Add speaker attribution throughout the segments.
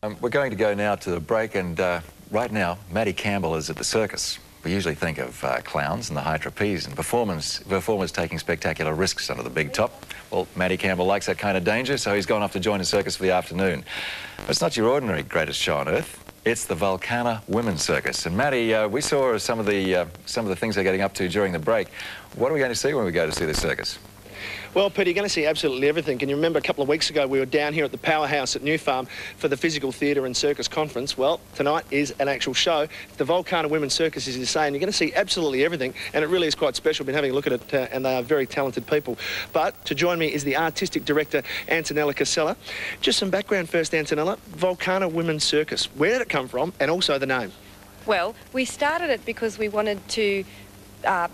Speaker 1: We're going to go now to the break, and right now, Maddie Campbell is at the Circus. We usually think of clowns and the high trapeze and performers taking spectacular risks under the big top. Well, Maddie Campbell likes that kind of danger, so he's gone off to join the Circus for the afternoon. But it's not your ordinary greatest show on earth. It's the Vulcana Women's Circus. And Maddie, we saw some of the things they're getting up to during the break. What are we going to see when we go to see the circus?
Speaker 2: Well, Peter, you're going to see absolutely everything. Can you remember a couple of weeks ago we were down here at the Powerhouse at New Farm for the Physical Theatre and Circus Conference? Well, tonight is an actual show. The Vulcana Women's Circus is insane. You're going to see absolutely everything, and it really is quite special. I've been having a look at it, and they are very talented people. But to join me is the Artistic Director, Antonella Casella. Just some background first, Antonella. Vulcana Women's Circus. Where did it come from, and also the name?
Speaker 3: Well, we started it because we wanted to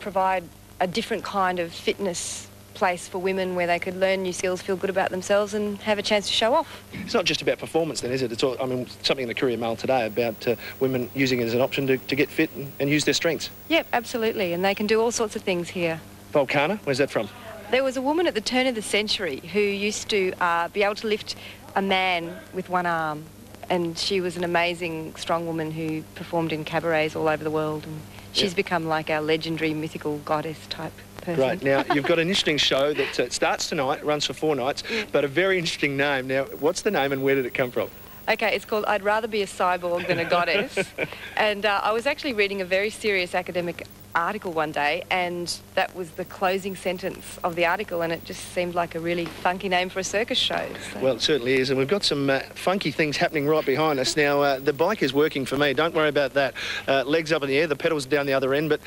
Speaker 3: provide a different kind of fitness place for women where they could learn new skills, feel good about themselves and have a chance to show off.
Speaker 2: It's not just about performance then, is it? It's all, I mean, something in the Courier Mail today about women using it as an option to get fit and use their strengths.
Speaker 3: Yep, absolutely, and they can do all sorts of things here.
Speaker 2: Vulcana, where's that from?
Speaker 3: There was a woman at the turn of the century who used to be able to lift a man with one arm, and she was an amazing, strong woman who performed in cabarets all over the world, and she's become like our legendary mythical goddess type person.
Speaker 2: Great. Now, you've got an interesting show that starts tonight, runs for 4 nights, but a very interesting name. Now, what's the name and where did it come from?
Speaker 3: Okay, it's called I'd Rather Be a Cyborg Than a Goddess. And I was actually reading a very serious academic article one day, and that was the closing sentence of the article, and it just seemed like a really funky name for a circus show. So.
Speaker 2: Well, it certainly is, and we've got some funky things happening right behind us. Now, the bike is working for me, don't worry about that. Legs up in the air, the pedals down the other end, but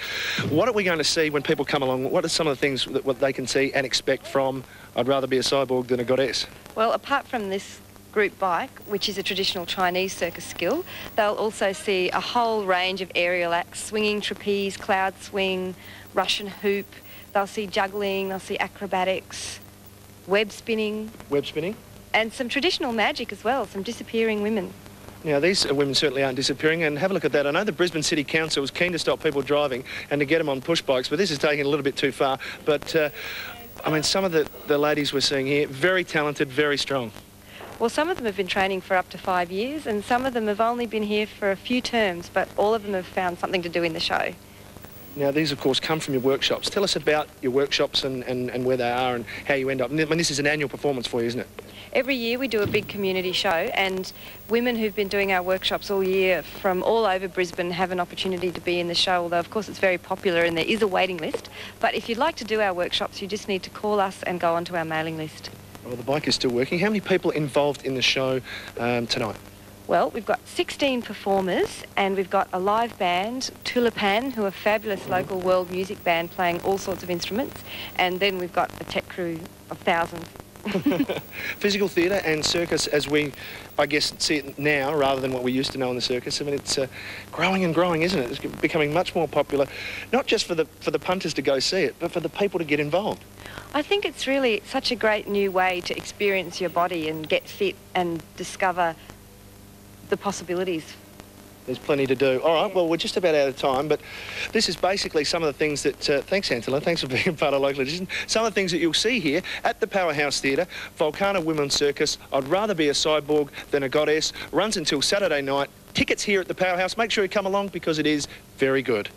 Speaker 2: what are we going to see when people come along? What are some of the things that what they can see and expect from I'd Rather Be a Cyborg Than a Goddess?
Speaker 3: Well, apart from this group bike, which is a traditional Chinese circus skill, they'll also see a whole range of aerial acts: swinging, trapeze, cloud swing, Russian hoop. They'll see juggling, they'll see acrobatics, web spinning.
Speaker 2: Web spinning?
Speaker 3: And some traditional magic as well, some disappearing women. Now,
Speaker 2: these women certainly aren't disappearing, and have a look at that. I know the Brisbane City Council was keen to stop people driving and to get them on push bikes, but this is taking it a little bit too far. But, I mean, some of the ladies we're seeing here, very talented, very strong.
Speaker 3: Well, some of them have been training for up to 5 years, and some of them have only been here for a few terms, but all of them have found something to do in the show.
Speaker 2: Now, these, of course, come from your workshops. Tell us about your workshops and where they are and how you end up. I mean, this is an annual performance for you, isn't it?
Speaker 3: Every year we do a big community show, and women who've been doing our workshops all year from all over Brisbane have an opportunity to be in the show, although, of course, it's very popular and there is a waiting list. But if you'd like to do our workshops, you just need to call us and go onto our mailing list.
Speaker 2: Well, the bike is still working. How many people involved in the show tonight?
Speaker 3: Well, we've got 16 performers, and we've got a live band, Tulipan, who are a fabulous local world music band playing all sorts of instruments, and then we've got a tech crew of thousands.
Speaker 2: Physical theatre and circus, as we, I guess, see it now rather than what we used to know in the circus. I mean, it's growing and growing, isn't it? It's becoming much more popular, not just for the punters to go see it, but for the people to get involved.
Speaker 3: I think it's really such a great new way to experience your body and get fit and discover the possibilities.
Speaker 2: There's plenty to do. All right, well, we're just about out of time, but this is basically some of the things that... thanks, Angela. Thanks for being part of Local Edition. Some of the things that you'll see here at the Powerhouse Theatre, Vulcana Women's Circus, I'd Rather Be a Cyborg Than a Goddess, runs until Saturday night. Tickets here at the Powerhouse. Make sure you come along because it is very good.